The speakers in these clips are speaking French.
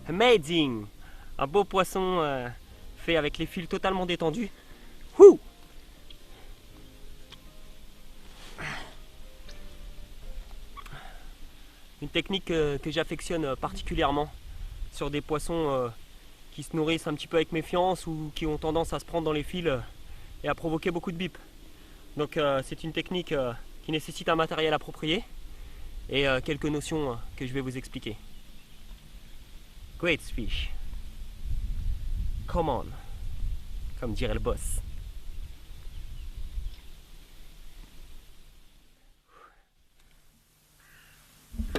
Amazing! Un beau poisson fait avec les fils totalement détendus. Wouh! Une technique que j'affectionne particulièrement sur des poissons qui se nourrissent un petit peu avec méfiance ou qui ont tendance à se prendre dans les fils et à provoquer beaucoup de bips. Donc c'est une technique qui nécessite un matériel approprié et quelques notions que je vais vous expliquer. Great fish. Come on, comme dirait le boss.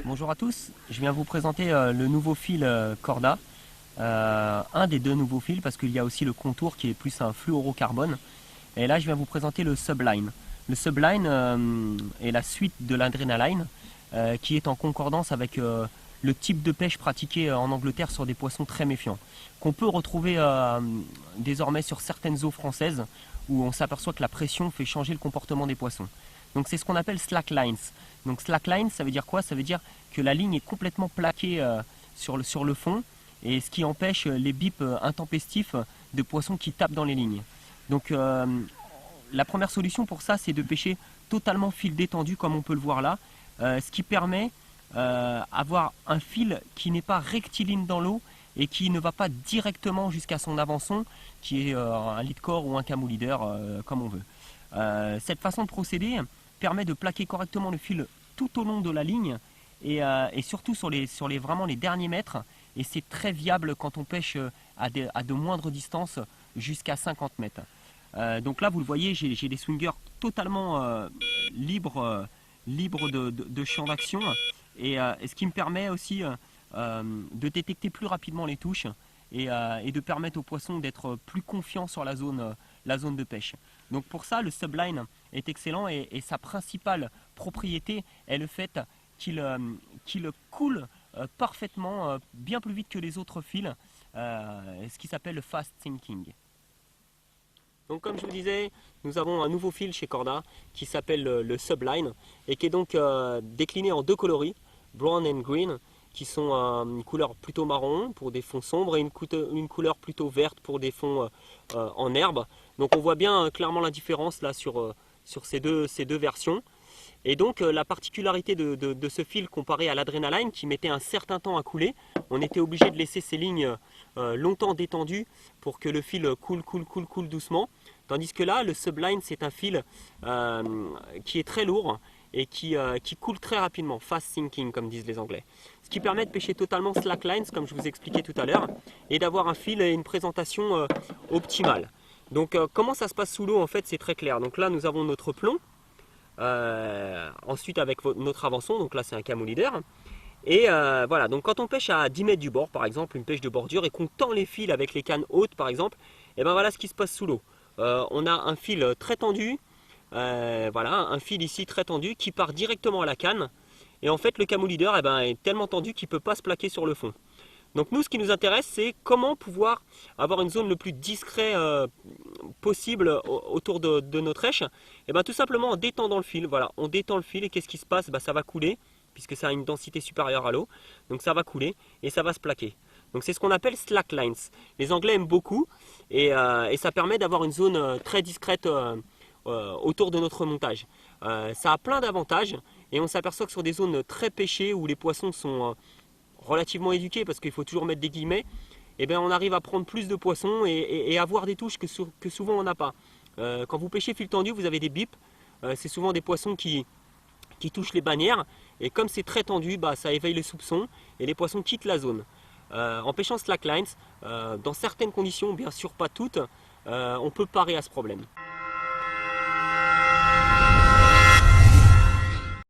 Bonjour à tous, je viens vous présenter le nouveau fil Corda, un des deux nouveaux fils parce qu'il y a aussi le contour qui est plus un fluorocarbone. Et là je viens vous présenter le Subline. Le Subline est la suite de l'Adrenaline qui est en concordance avec le type de pêche pratiqué en Angleterre sur des poissons très méfiants, qu'on peut retrouver désormais sur certaines eaux françaises où on s'aperçoit que la pression fait changer le comportement des poissons. Donc c'est ce qu'on appelle slacklines. Donc slackline, ça veut dire quoi? Ça veut dire que la ligne est complètement plaquée sur le fond, et ce qui empêche les bips intempestifs de poissons qui tapent dans les lignes. Donc la première solution pour ça, c'est de pêcher totalement fil détendu comme on peut le voir là, ce qui permet d'avoir un fil qui n'est pas rectiligne dans l'eau et qui ne va pas directement jusqu'à son avançon, qui est un lead core ou un camo leader, comme on veut. Cette façon de procéder permet de plaquer correctement le fil tout au long de la ligne et surtout vraiment les derniers mètres, et c'est très viable quand on pêche à de moindres distances jusqu'à 50 mètres. Donc là vous le voyez, j'ai des swingers totalement libres de champ d'action, et ce qui me permet aussi de détecter plus rapidement les touches et de permettre aux poissons d'être plus confiants sur la zone de pêche. Donc pour ça, le Subline est excellent, et sa principale propriété est le fait qu'il coule parfaitement, bien plus vite que les autres fils, ce qui s'appelle le fast sinking. Donc comme je vous disais, nous avons un nouveau fil chez Corda qui s'appelle le Subline et qui est donc décliné en deux coloris, brown and green, qui sont une couleur plutôt marron pour des fonds sombres et une couleur plutôt verte pour des fonds en herbe. Donc on voit bien clairement la différence là sur ces deux versions. Et donc la particularité de ce fil comparé à l'Adrenaline qui mettait un certain temps à couler, on était obligé de laisser ces lignes longtemps détendues pour que le fil coule doucement. Tandis que là, le Subline, c'est un fil qui est très lourd et qui coule très rapidement, fast sinking comme disent les Anglais. Ce qui permet de pêcher totalement slacklines comme je vous expliquais tout à l'heure, et d'avoir un fil et une présentation optimale. Donc comment ça se passe sous l'eau? En fait c'est très clair. Donc là nous avons notre plomb, ensuite avec notre avançon, donc là c'est un camo leader. Et voilà, donc quand on pêche à 10 mètres du bord par exemple, une pêche de bordure, et qu'on tend les fils avec les cannes hautes par exemple, et ben voilà ce qui se passe sous l'eau. On a un fil très tendu, voilà, un fil ici très tendu qui part directement à la canne, et en fait le camo leader est tellement tendu qu'il ne peut pas se plaquer sur le fond. Donc nous, ce qui nous intéresse, c'est comment pouvoir avoir une zone le plus discret possible autour de notre èche. Et bien tout simplement en détendant le fil. Voilà, on détend le fil, et qu'est-ce qui se passe? Ça va couler, puisque ça a une densité supérieure à l'eau. Donc ça va couler et ça va se plaquer. Donc c'est ce qu'on appelle slacklines. Les Anglais aiment beaucoup, et ça permet d'avoir une zone très discrète autour de notre montage. Ça a plein d'avantages, et on s'aperçoit que sur des zones très pêchées où les poissons sont relativement éduqués, parce qu'il faut toujours mettre des guillemets, et bien on arrive à prendre plus de poissons et avoir des touches que souvent on n'a pas. Quand vous pêchez fil tendu, vous avez des bips, c'est souvent des poissons qui touchent les bannières, et comme c'est très tendu, ça éveille les soupçons et les poissons quittent la zone. En pêchant slacklines, dans certaines conditions, bien sûr pas toutes, on peut parer à ce problème.